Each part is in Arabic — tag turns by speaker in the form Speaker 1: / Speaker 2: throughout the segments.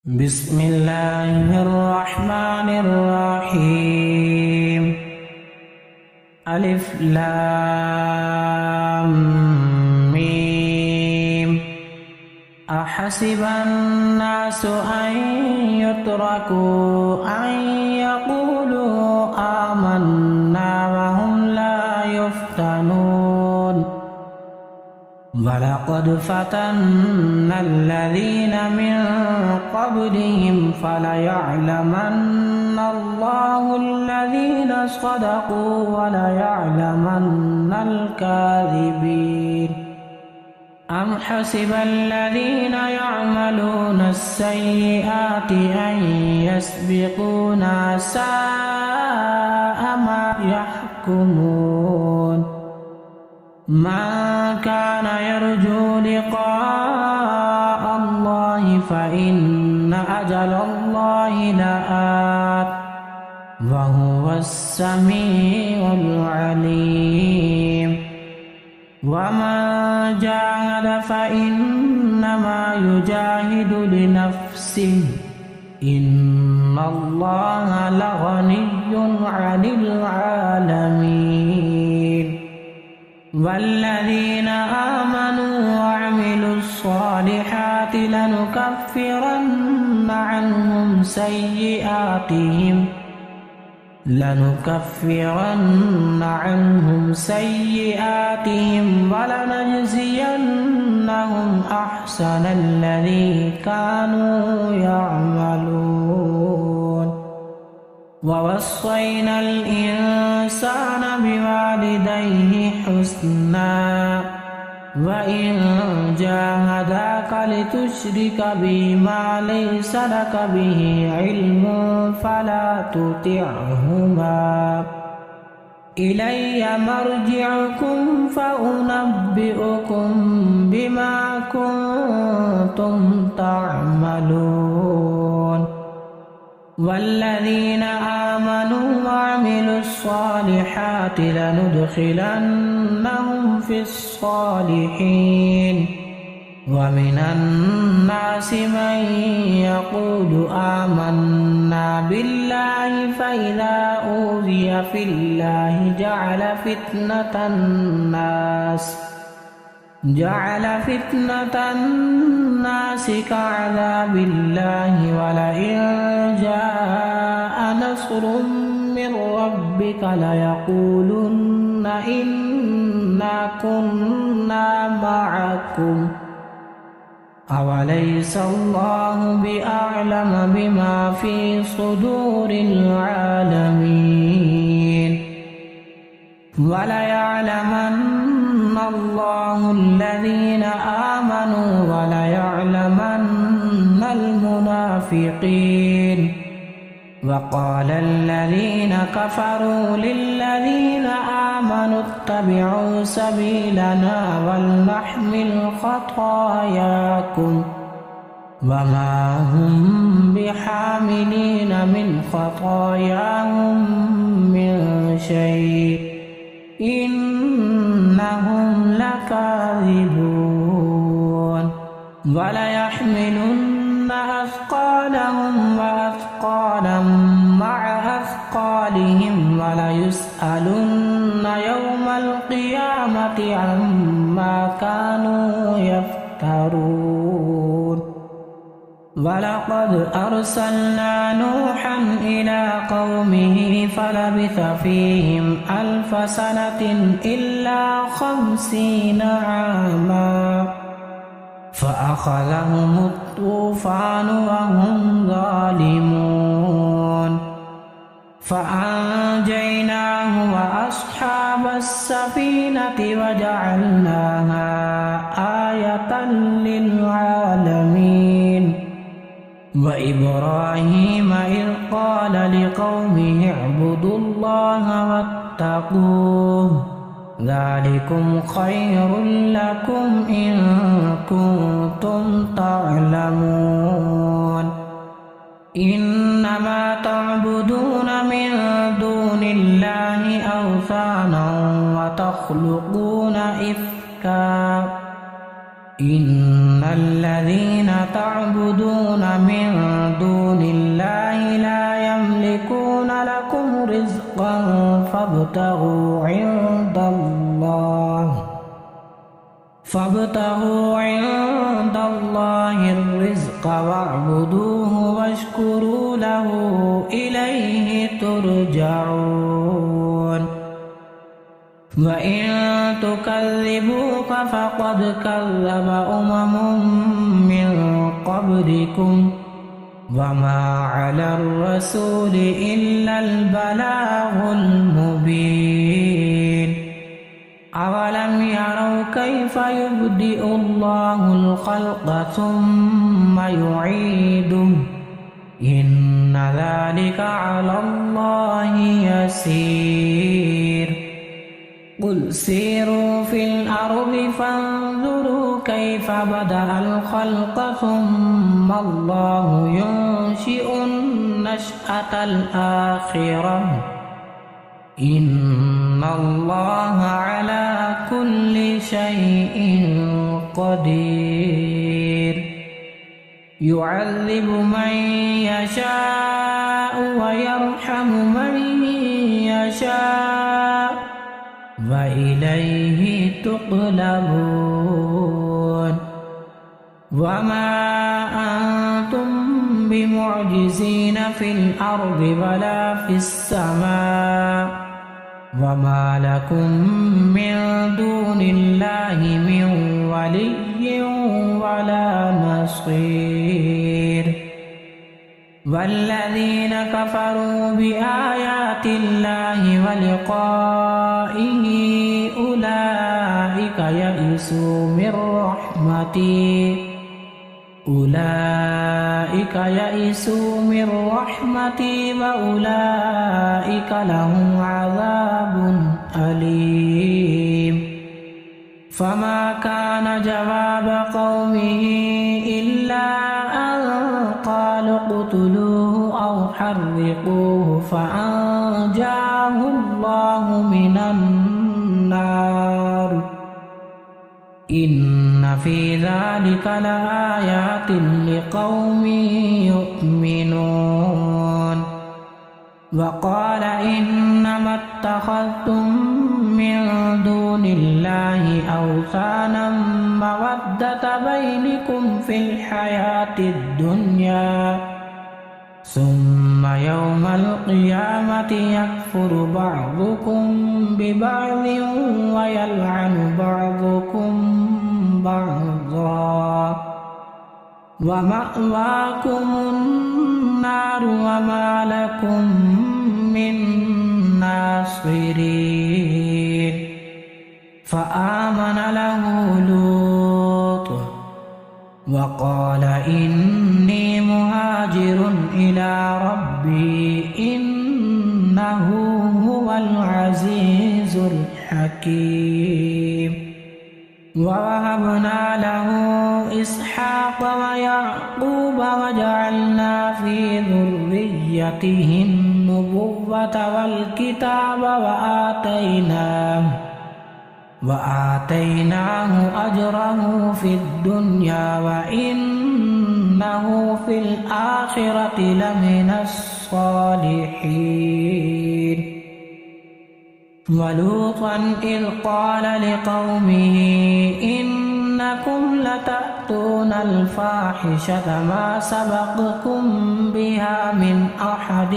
Speaker 1: بسم الله الرحمن الرحيم. ألف لام ميم. أحسب الناس أن يتركوا أن يقولوا آمنا وهم لا يفتنون. ولقد فتنا الذين من قبلهم فليعلمن الله الذين صدقوا وليعلمن الكاذبين. أم حسب الذين يعملون السيئات أن يسبقونا ساء ما يحكمون. من كان يرجو لقاء الله فإن أجل الله لآت وهو السميع العليم. ومن جاهد فإنما يجاهد لنفسه إن الله لغني عن العالمين. والذين آمنوا وعملوا الصالحات لنكفرن عنهم سيئاتهم ولنجزينهم أحسن الذي كانوا يعملون. ووصينا الإنسان بوالديه حسنا وإن جاهداك لتشرك بي ما ليس لك به علم فلا تطعهما. إلي مرجعكم فأنبئكم بما كنتم تعملون. والذين آمنوا وعملوا الصالحات لندخلنهم في الصالحين. ومن الناس من يقول آمنا بالله فإذا أوذي في الله جعل فتنة الناس كعذاب الله. ولئن جاء نصر من ربك ليقولن إنا كنا معكم أوليس الله بأعلم بما في صدور العالمين. وليعلمن الله الذين آمنوا وليعلمن المنافقين. وقال الذين كفروا للذين آمنوا اتبعوا سبيلنا ولنحمل خطاياكم وما هم بحاملين من خطاياهم من شيء إنهم لكاذبون. وليحملن أثقالهم وأثقالا مع أثقالهم وليسألن يوم القيامة عما كانوا يفترون. ولقد أرسلنا نوحا إلى قومه فلبث فيهم 1000 سنة إلا 50 عاما فأخذهم الطوفان وهم ظالمون. فأنجيناه وأصحاب السفينة وجعلناها آية للعالمين. وإبراهيم إذ قال لقومه اعبدوا الله واتقوه ذلكم خير لكم إن كنتم تعلمون. إنما تعبدون من دون الله أوثانا وتخلقون إفكا إن الذين تعبدون من دون الله لا يملكون لكم رزقا فابتغوا عند الله الرزق واعبدوه واشكروا له إليه ترجعون وإن تكذبوك فقد كذب من قبلكم وما على الرسول إلا البلاغ المبين أولم يروا كيف يبدئ الله الخلق ثم يعيده إن ذلك على الله يسير قل سيروا في الأرض فانظروا كيف بدأ الخلق ثم الله ينشئ النشأة الآخرة إن الله على كل شيء قدير يعذب من يشاء ويرحم من يشاء وإليه تقلبون وما أنتم بمعجزين في الأرض ولا في السماء وما لكم من دون الله من ولي ولا نصير والذين كفروا بآيات الله ولقائه أولئك يئسوا من رحمتي وأولئك لهم عذاب أليم فما كان جواب قومه إلا أن قالوا اقتلوه أو حرقوه فأنجاه الله من النار إن في ذلك لآيات لقوم يؤمنون وقال إنما اتخذتم من دون الله أوثانا مودة بينكم في الحياة الدنيا ثم يوم القيامة يكفر بعضكم ببعض ويلعن بعضكم بعضا ومأواكم النار وما لكم من ناصرين فآمن له لوط وقال إني مهاجر إلى ربي إنه هو العزيز الحكيم ووهبنا له إسحاق ويعقوب وجعلنا في ذريته النبوة والكتاب وآتيناه أجره في الدنيا وإنه في الآخرة لمن الصالحين ولوطا إذ قال لقومه إنكم لتأتون الفاحشة ما سبقكم بها من أحد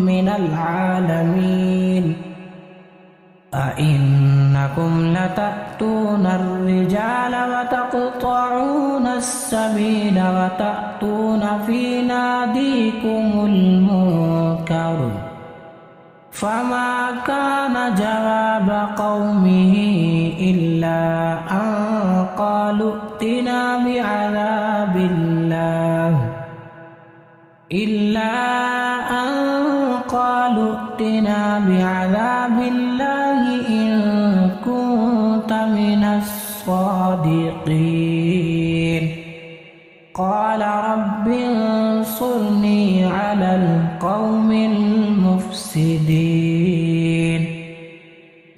Speaker 1: من العالمين أئنكم لتأتون الرجال وتقطعون السبيل وتأتون في ناديكم المنكر فما كان جواب قومه إلا أن قالوا ائتنا بعذاب الله إن كنت من الصادقين قال رب انصرني على القوم المفسدين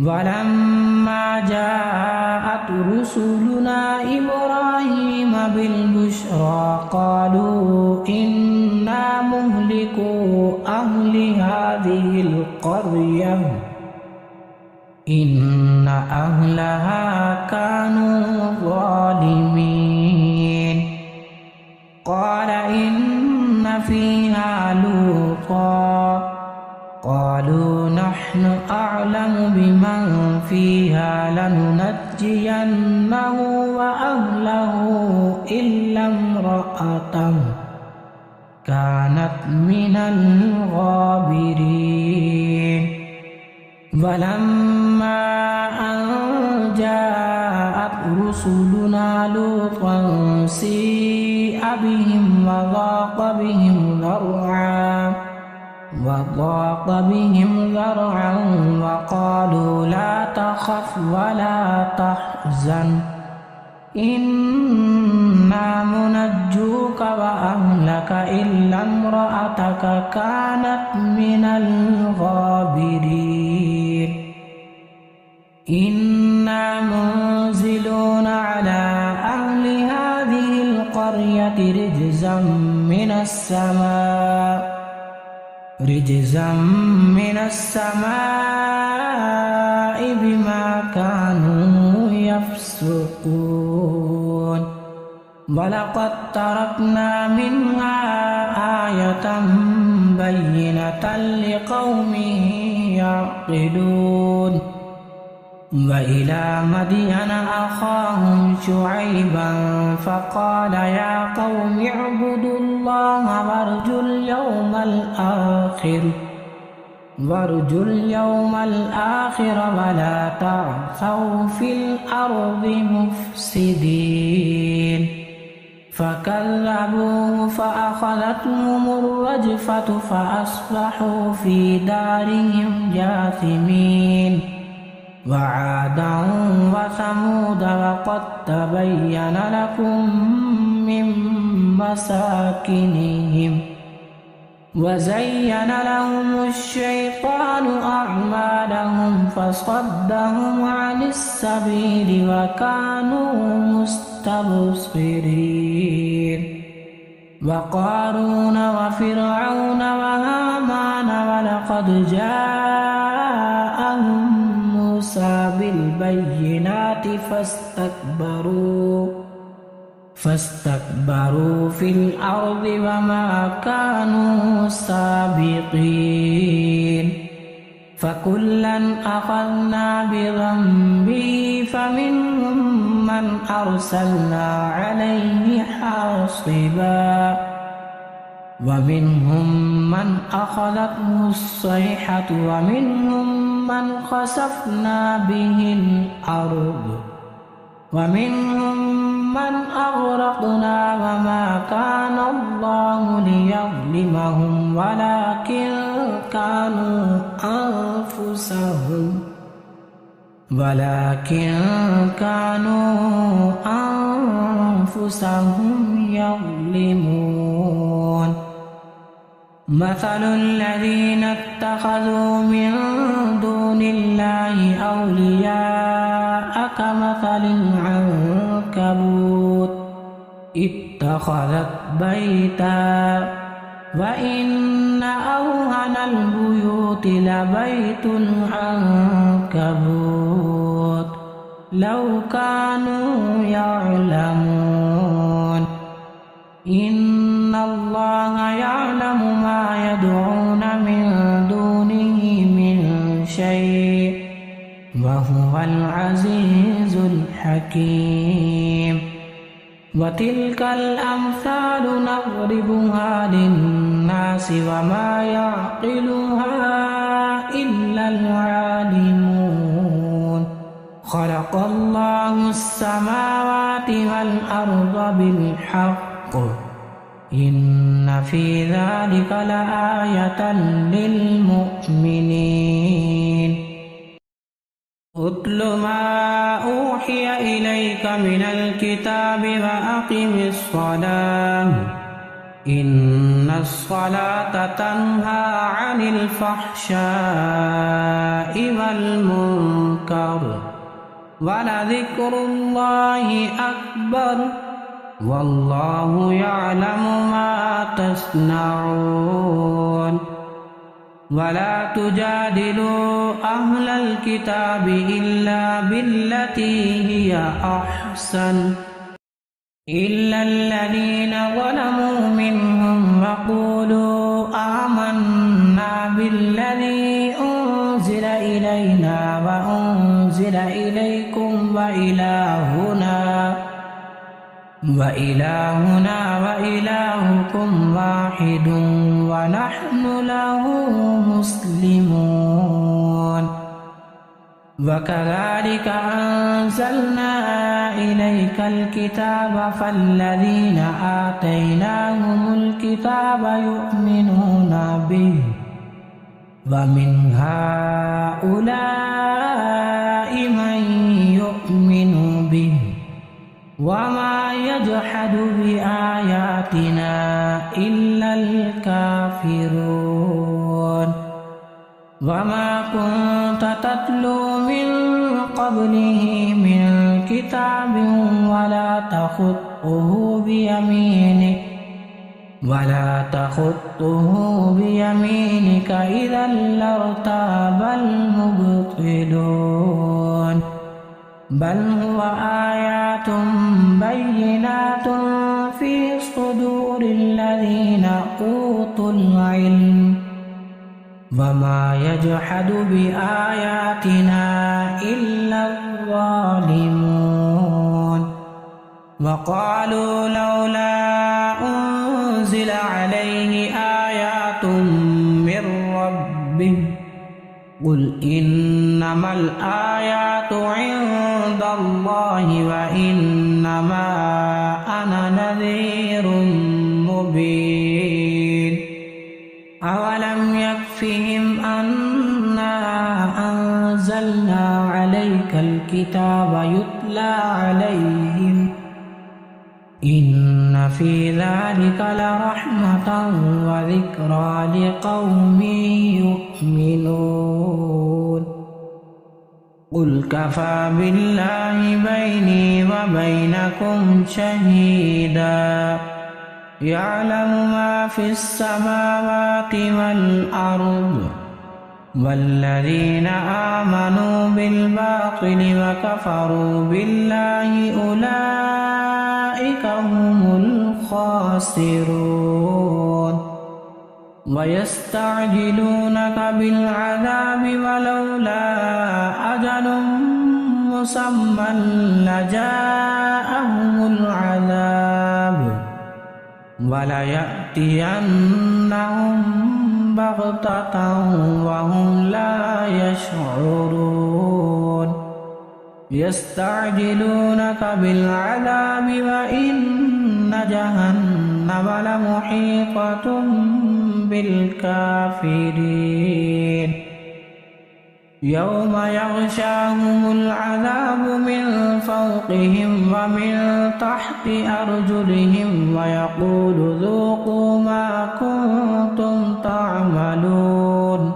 Speaker 1: ولما جاءت رسلنا إبراهيم إنا مهلكو أهل هذه القرية إن أهلها كانوا ظالمين قال إن فيها لوطا قالوا نحن أعلم بمن فيها لننجينه وأهله إلا امرأته كانت من الغابرين ولما أن جاءت رسلنا لوطا سيء بهم وضاق بهم ذرعا وقالوا لا تخف ولا تحزن إنا منجوك وأهلك إلا امرأتك كانت من الغابرين إنا منزلون على أهل هذه القرية رجزا من السماء بما كانوا يفسقون ولقد تركنا منها آية بينة لقوم يعقلون وإلى مدين أخاهم شعيبا فقال يا قوم اعبدوا الله وارجوا اليوم الآخر ولا تعثوا في الأرض مفسدين فكذبوه فأخذتهم الرجفة فأصبحوا في دارهم جاثمين وعادا وثمود وقد تبين لكم من مساكنهم وزين لهم الشيطان أعمالهم فصدهم عن السبيل وكانوا مستبصرين وقارون وفرعون وهامان ولقد جاءهم موسى بالبينات فاستكبروا في الأرض وما كانوا سابقين فكلا أخذنا بذنبه فمنهم من أرسلنا عليه حاصبا ومنهم من أخذته الصيحة ومنهم من خسفنا به الأرض ومنهم من أغرقنا وما كان الله ليظلمهم ولكن كانوا أنفسهم يظلمون مثل الذين اتخذوا من دون الله أولياء كمثل العنكبوت اتخذت بيتا وإن أوهن البيوت لبيت العنكبوت لو كانوا يعلمون إن الله يعلم ما يدعون من دونه من شيء وهو العزيز الحكيم وتلك الأمثال نضربها للناس وما يعقلها إلا العالمون خلق الله السماوات والأرض بالحق إن في ذلك لآية للمؤمنين اتل ما أوحي إليك من الكتاب وأقم الصلاة إن الصلاة تنهى عن الفحشاء والمنكر ولذكر الله أكبر والله يعلم ما تصنعون ولا تجادلوا أهل الكتاب إلا بالتي هي أحسن إلا الذين ظلموا منهم وقولوا آمنا بالذي أنزل إلينا وأنزل إليكم وإلهنا وإلهكم واحد ونحن له مسلمون وكذلك أنزلنا إليك الكتاب فالذين آتيناهم الكتاب يؤمنون به ومن هؤلاء من يؤمن به وما يجحد بآياتنا إلا الكافرون وما كنت تتلو من قبله من كتاب ولا تخطه بيمينك إذا لارتاب المبطلون بل هو آيات بينات في صدور الذين أوتوا العلم وما يجحد بآياتنا إلا الظالمون وقالوا لولا أنزل عليه آيات من ربه قل إنما الآيات عند الله وإنما أنا نذير مبين أولم يكفهم أنا أنزلنا عليك الكتاب يتلى عليهم إن في ذلك لرحمة وذكرى لقوم يؤمنون قل كفى بالله بيني وبينكم شهيدا يعلم ما في السماوات والأرض والذين آمنوا بالباطل وكفروا بالله أولئك هم الخاسرون ويستعجلونك بالعذاب ولولا أجل مسمى لجاءهم العذاب وليأتينهم بغتة وهم لا يشعرون يستعجلونك بالعذاب وإن جهنم لمحيطة بالكافرين يوم يغشاهم العذاب من فوقهم ومن تحت أرجلهم ويقول ذوقوا ما كنتم تعملون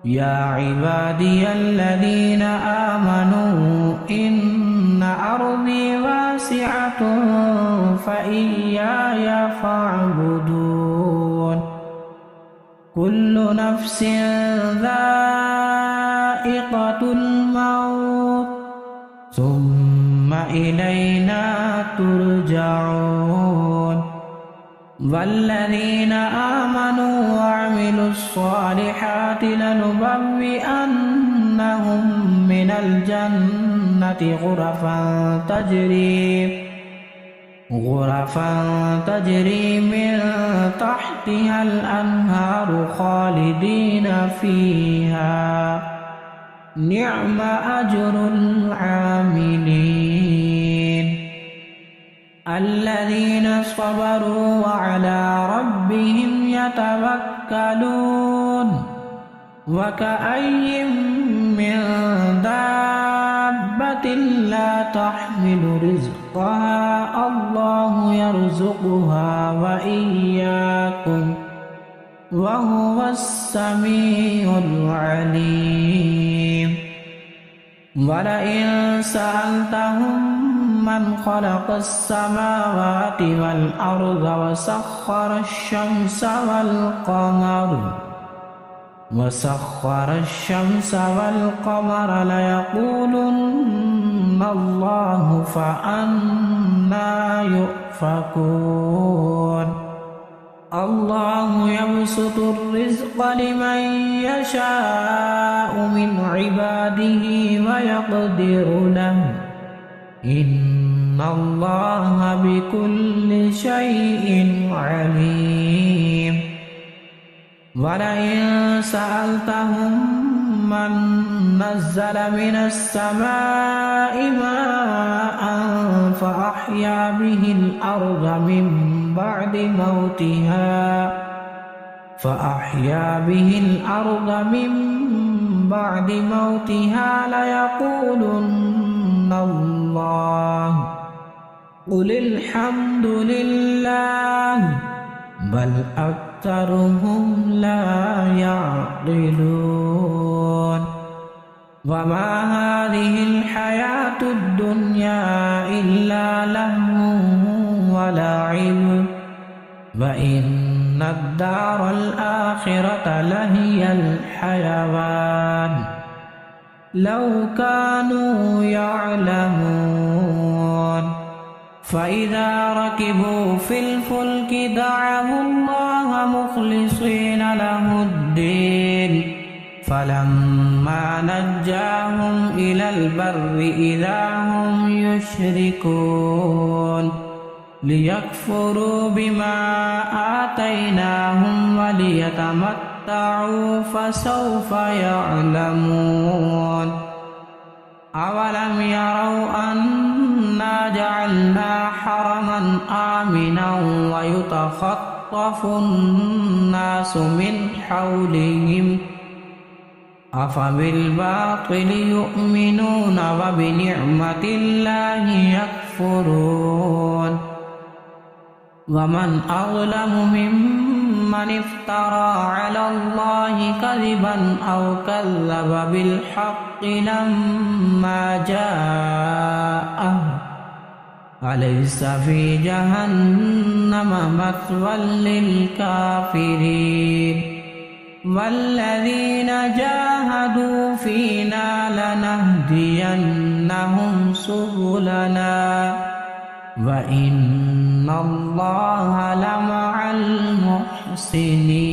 Speaker 1: يا عبادي الذين آمنوا إن أرضي واسعة فإياي فاعبدون كل نفس ذائقة الموت ثم إلينا ترجعون والذين آمنوا وعملوا الصالحات لنبوئنهم من الجنة غرفا تجري من تحتها الأنهار خالدين فيها نعم أجر العاملين الذين صبروا وعلى ربهم يتوكلون وكأي من دابة لا تحمل رزقها الله يرزقها وإياكم وهو السميع العليم ولئن سألتهم من خلق السماوات والأرض وسخر الشمس والقمر ليقولن الله فأنى يؤفكون الله يبسط الرزق لمن يشاء من عباده ويقدر له إن الله بكل شيء عليم ولئن سألتهم من نزل من السماء ماء فأحيا به الأرض من بعد موتها ليقولن الله قل الحمد لله بل أكثرهم لا يعقلون وما هذه الحياة الدنيا إلا لهو ولعب وإن الدار الآخرة لهي الحيوان لو كانوا يعلمون فإذا ركبوا في الفلك دعوا الله مخلصين له الدين فلما نجاهم إلى البر إذا هم يشركون ليكفروا بما آتيناهم وليتمتعوا فسوف يعلمون أولم يروا أنا جعلنا حرما آمنا ويتخطف الناس من حولهم أفبالباطل يؤمنون وبنعمة الله يكفرون ومن أظلم ممن افترى على الله كذبا أو كذب بالحق لما جاءه أليس في جهنم مثوى للكافرين والذين جاهدوا فينا لنهدينهم سبلنا وإن الله لمع المحسنين